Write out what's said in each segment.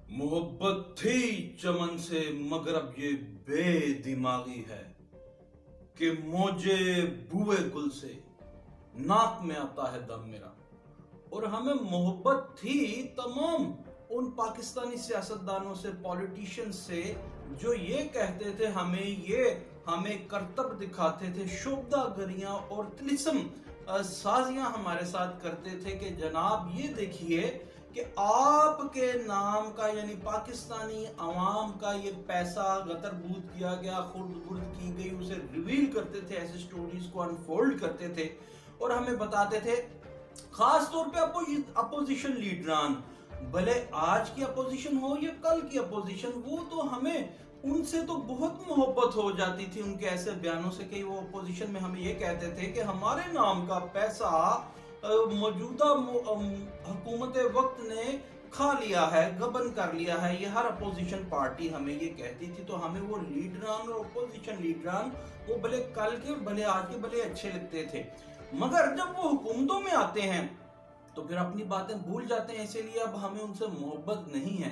मोहब्बत थी चमन से मगर अब ये बेदिमागी है कि मौजे बुए गुल से नाक में आता है दम मेरा। और हमें मोहब्बत थी तमाम उन पाकिस्तानी सियासतदानों से, पॉलिटिशियंस से, जो ये कहते थे हमें करतब दिखाते थे, शोभदागरियां और तिलिस्म साजियां हमारे साथ करते थे कि जनाब ये देखिए कि आपके नाम का यानी पाकिस्तानी अवाम का ये पैसा गतरबूत किया गया, खुर्द बुर्द की गई, उसे रिवील करते थे, ऐसे स्टोरीज को अनफोल्ड करते थे और हमें बताते थे। खास तौर पे अपोजिशन लीडरान, भले आज की अपोजिशन हो या कल की अपोजिशन, वो तो हमें उनसे तो बहुत मोहब्बत हो जाती थी उनके ऐसे बयानों से कि वो अपोजिशन में हमें ये कहते थे कि हमारे नाम का पैसा मौजूदा हुकूमत वक्त ने खा लिया है, गबन कर लिया है। ये हर अपोजिशन पार्टी हमें ये कहती थी। तो हमें वो लीडरान और अपोजिशन लीडरान वो भले कल के भले आज के भले अच्छे लगते थे, मगर जब वो हुकूमतों में आते हैं तो फिर अपनी बातें भूल जाते हैं। इसीलिए अब हमें उनसे मोहब्बत नहीं है,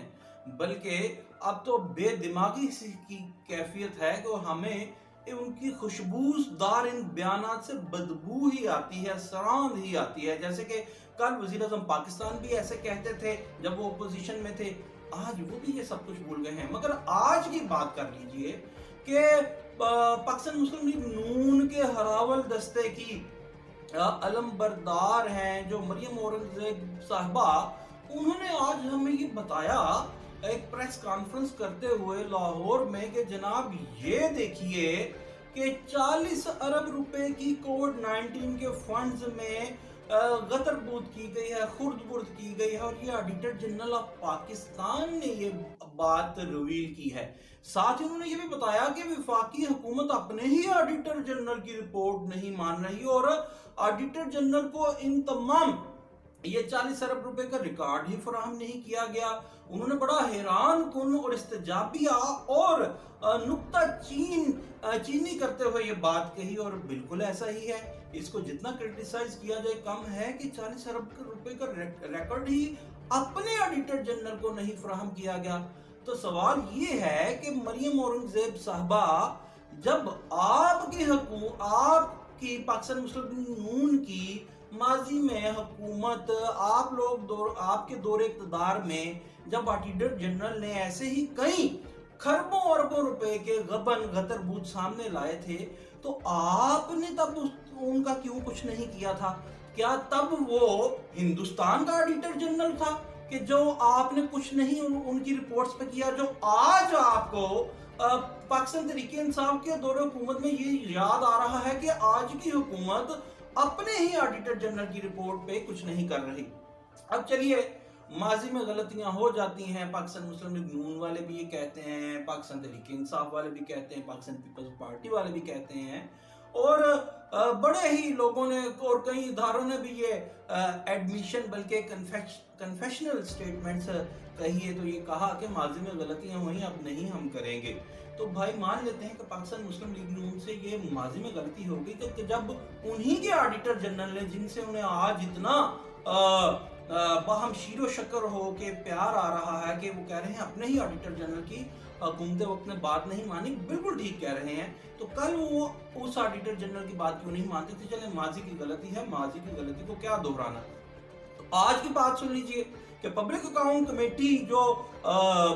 बल्कि अब तो बेदिमागी की कैफियत है कि हमें उनकी खुशबूदार इन बयानात से बदबू ही आती है, सरांध ही आती है। जैसे कि कल वजीर आज़म पाकिस्तान भी ऐसे कहते थे जब वो अपोजिशन में थे, आज वो भी ये सब कुछ भूल गए हैं। मगर आज की बात कर लीजिए कि पाकिस्तान मुस्लिम लीग नून के हरावल दस्ते की अलमबरदार हैं जो मरियम औरंगजेब साहबा, उन्होंने आज हमें ये बताया एक प्रेस कॉन्फ्रेंस करते हुए लाहौर में कि जनाब ये देखिए कि 40 अरब रुपए की कोविड-19 के फंड्स में गतरबूत की गई है, खुर्द बुर्द की गई है और ये ऑडिटर जनरल ऑफ पाकिस्तान ने ये बात रिवील की है। साथ ही उन्होंने ये भी बताया कि वफाकी हुकूमत अपने ही ऑडिटर जनरल की रिपोर्ट नहीं मान रही और ऑडिटर जनरल को इन तमाम ये 40 अरब रुपए का रिकॉर्ड ही फराहम नहीं किया गया। उन्होंने बड़ा हैरान कुन और इस्तेजाबिया और नुक्ता चीनी करते हुए ये बात कही और बिल्कुल ऐसा ही है। इसको जितना क्रिटिसाइज किया जाए कम है कि 40 अरब रुपए का रिकॉर्ड ही अपने ऑडिटर जनरल को नहीं फराहम किया गया। तो सवाल ये है कि मरियम औरंगजेब साहबा, जब आपकी पाकिस्तान मुस्लिम नून की माजी में हुकूमत आपके दौरे इक़्तिदार में जब ऑडिटर जनरल ने ऐसे ही कई खरबों अरबों रुपए के गबन गतरबूत सामने लाए थे, तो आपने तब उनका क्यों कुछ नहीं किया था? क्या तब वो हिंदुस्तान का ऑडिटर जनरल था कि जो आपने कुछ नहीं उनकी रिपोर्ट्स पे किया? जो आज आपको पाकिस्तान तहरीक इंसाफ के दौरे हुकूमत में ये याद आ रहा है कि आज की हुकूमत अपने ही ऑडिटर जनरल की रिपोर्ट पे कुछ नहीं कर रही। अब चलिए, माजी में गलतियां हो जाती हैं, पाकिस्तान मुस्लिम लीग नून वाले भी ये कहते हैं, पाकिस्तान तहरीक इंसाफ वाले भी कहते हैं, पाकिस्तान पीपल्स पार्टी वाले भी कहते हैं और बड़े ही लोगों ने और कई इदारों ने भी ये एडमिशन बल्कि कन्फेशनल स्टेटमेंट्स कही है। तो ये कहा कि माजी में गलतियां हुई, अब नहीं हम करेंगे। तो भाई मान लेते हैं कि पाकिस्तान मुस्लिम लीग नून से ये माजी में गलती हो गई कि जब उन्हीं के ऑडिटर जनरल ने, जिनसे उन्हें आज इतना बाहम शीरो शक्कर हो के प्यार आ रहा है कि वो कह रहे हैं अपने ही ऑडिटर जनरल की घूमते वक्त ने बात नहीं मानी, बिल्कुल ठीक कह रहे हैं। तो कल वो उस ऑडिटर जनरल की बात क्यों नहीं मानते थे? चले, माजी की गलती है, माजी की गलती को क्या दोहराना। तो आज की बात सुन लीजिए कि पब्लिक अकाउंट कमेटी जो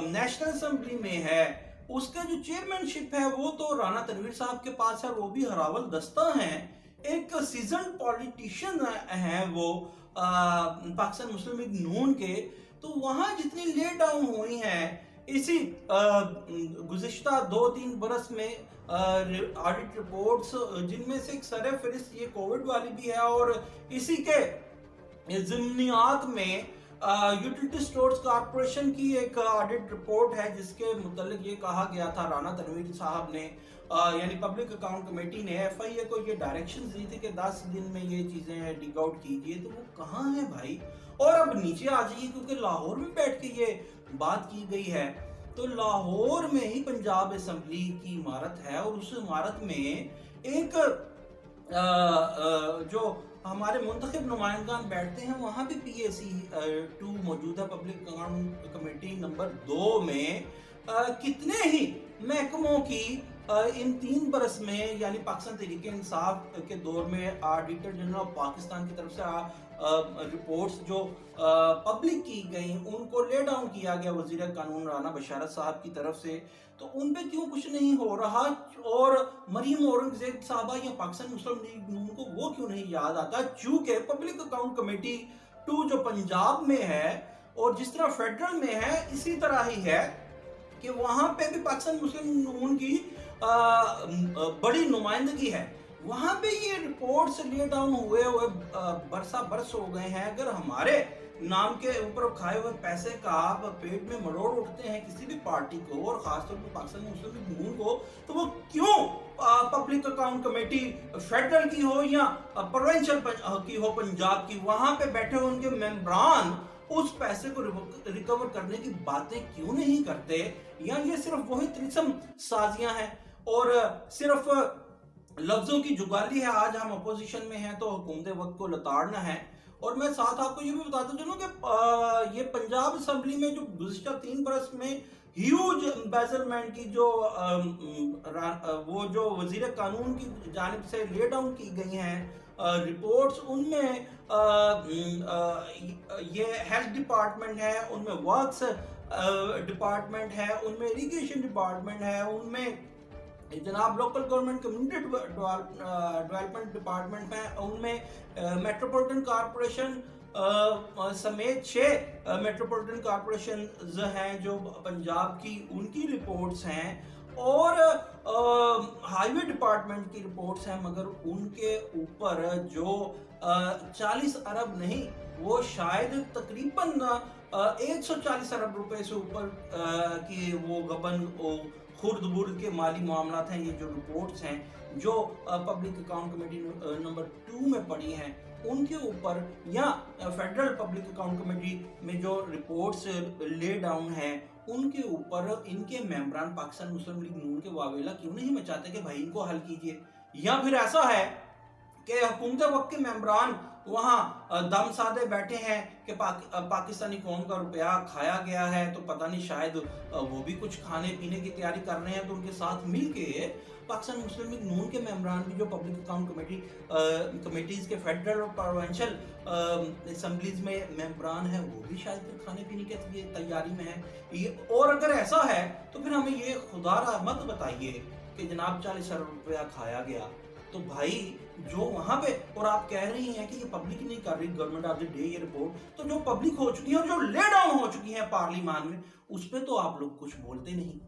नेशनल असेंबली में है, उसका जो चेयरमैनशिप है वो तो राना तनवीर साहब के पास है, वो भी हरावल दस्ता हैं, एक सीजन पॉलिटिशियन हैं वो पाकिस्तान मुस्लिम लीग नून के। तो वहां जितनी ले डाउन हुई हैं इसी गुज़िश्ता 2-3 बरस में ऑडिट रिपोर्ट्स, जिनमें से एक सरे फहरिस्त ये कोविड वाली भी है और इसी के ज़िम्नियात में यूटिलिटी स्टोर्स कॉर्पोरेशन की एक ऑडिट रिपोर्ट है जिसके मुतालिक ये कहा गया था, राना तनवीर साहब ने यानी पब्लिक अकाउंट कमेटी ने FIA को ये डायरेक्शंस दी थी कि 10 दिन में ये चीजें डिग आउट कीजिए। तो वो कहाँ है भाई? और अब नीचे आ जाइए, क्योंकि लाहौर में बैठ के ये बात की गई है। तो लाहौर में ही पंजाब असेंबली की इमारत है और उस इमारत में एक जो ہمارے منتخب نمائندگان بیٹھتے ہیں وہاں بھی پی اے سی 2 موجودہ پبلک اکاؤنٹ کمیٹی نمبر 2 میں کتنے ہی محکموں کی ان 3 برس میں یعنی پاکستان تحریک انصاف کے دور میں آڈیٹر جنرل آف پاکستان کی طرف سے رپورٹس جو پبلک کی گئیں ان کو لے ڈاؤن کیا گیا وزیر قانون رانا بشارت صاحب کی طرف سے، تو ان پہ کیوں کچھ نہیں ہو رہا؟ اور مریم اورنگزیب صاحبہ یا پاکستان مسلم لیگ نون کو وہ کیوں نہیں یاد آتا؟ چونکہ پبلک اکاؤنٹ کمیٹی 2 جو پنجاب میں ہے اور جس طرح فیڈرل میں ہے اسی طرح ہی ہے کہ وہاں پہ بھی پاکستان مسلم نون کی بڑی نمائندگی ہے، وہاں پہ یہ رپورٹس لے ڈاؤن ہوئے برسا برس ہو گئے ہیں۔ اگر ہمارے نام کے اوپر کھائے ہوئے پیسے کا آپ پیٹ میں مروڑ اٹھتے ہیں کسی بھی پارٹی کو اور خاص طور پر پاکستان مسلم نون کو، تو وہ کیوں پبلک اکاؤنٹ کمیٹی فیڈرل کی ہو یا پروونشل کی ہو پنجاب کی، وہاں پہ بیٹھے ہوئے ان کے ممبران اس پیسے کو ریکور کرنے کی باتیں کیوں نہیں کرتے؟ یا یہ صرف وہی طلسم سازیاں ہیں اور صرف لفظوں کی جگالی ہے؟ آج ہم اپوزیشن میں ہیں تو حکومت وقت کو لتاڑنا ہے۔ اور میں ساتھ آپ کو یہ بھی بتاتا چلوں کہ یہ پنجاب اسمبلی میں جو گزشتہ 3 برس میں ہیوج امبیزلمنٹ کی وہ جو وزیر قانون کی جانب سے لے ڈاؤن کی گئی ہیں رپورٹس، ان میں یہ ہیلتھ ڈپارٹمنٹ ہے، ان میں ورکس ڈپارٹمنٹ ہے، ان میں اریگیشن ڈپارٹمنٹ ہے، ان میں جناب local government community development department ہے، ان میں میٹروپولیٹن کارپوریشن سمیت 6 میٹروپولیٹن کارپوریشنز ہیں جو پنجاب کی، ان کی رپورٹس ہیں، اور ہائی وے ڈپارٹمنٹ کی رپورٹس ہیں، مگر ان کے اوپر جو 40 ارب نہیں وہ شاید تقریباً 140 ارب روپے سے اوپر کی وہ گبن خرد برد کے مالی معاملات ہیں۔ یہ جو رپورٹس ہیں جو پبلک اکاؤنٹ کمیٹی نمبر 2 میں پڑی ہیں ان کے اوپر، یا فیڈرل پبلک اکاؤنٹ کمیٹی میں جو رپورٹس لے ڈاؤن ہیں ان کے اوپر ان کے ممبران پاکستان مسلم لیگ نون کے واویلا کیوں نہیں مچاتے کہ بھائی ان کو حل کیجئے؟ یا پھر ایسا ہے کہ حکومت وقت کے ممبران وہاں دم سادے بیٹھے ہیں کہ پاکستانی قوم کا روپیہ کھایا گیا ہے تو پتہ نہیں شاید وہ بھی کچھ کھانے پینے کی تیاری کر رہے ہیں، تو ان کے ساتھ مل کے پاکستان مسلم لیگ نون کے ممبران بھی جو پبلک اکاؤنٹ کمیٹیز کے فیڈرل اور پروونشل اسمبلیز میں ممبران ہیں وہ بھی شاید پھر کھانے پینے کی تیاری میں ہیں۔ اور اگر ایسا ہے تو پھر ہمیں یہ خدا را مت بتائیے کہ جناب 40 ارب روپیہ کھایا گیا، تو بھائی جو وہاں پہ، اور آپ کہہ رہی ہیں کہ یہ پبلک نہیں کر رہی گورنمنٹ آف دی ڈے یہ رپورٹ، تو جو پبلک ہو چکی ہے اور جو لے ڈاؤن ہو چکی ہے پارلیمان میں اس پہ تو آپ لوگ کچھ بولتے نہیں۔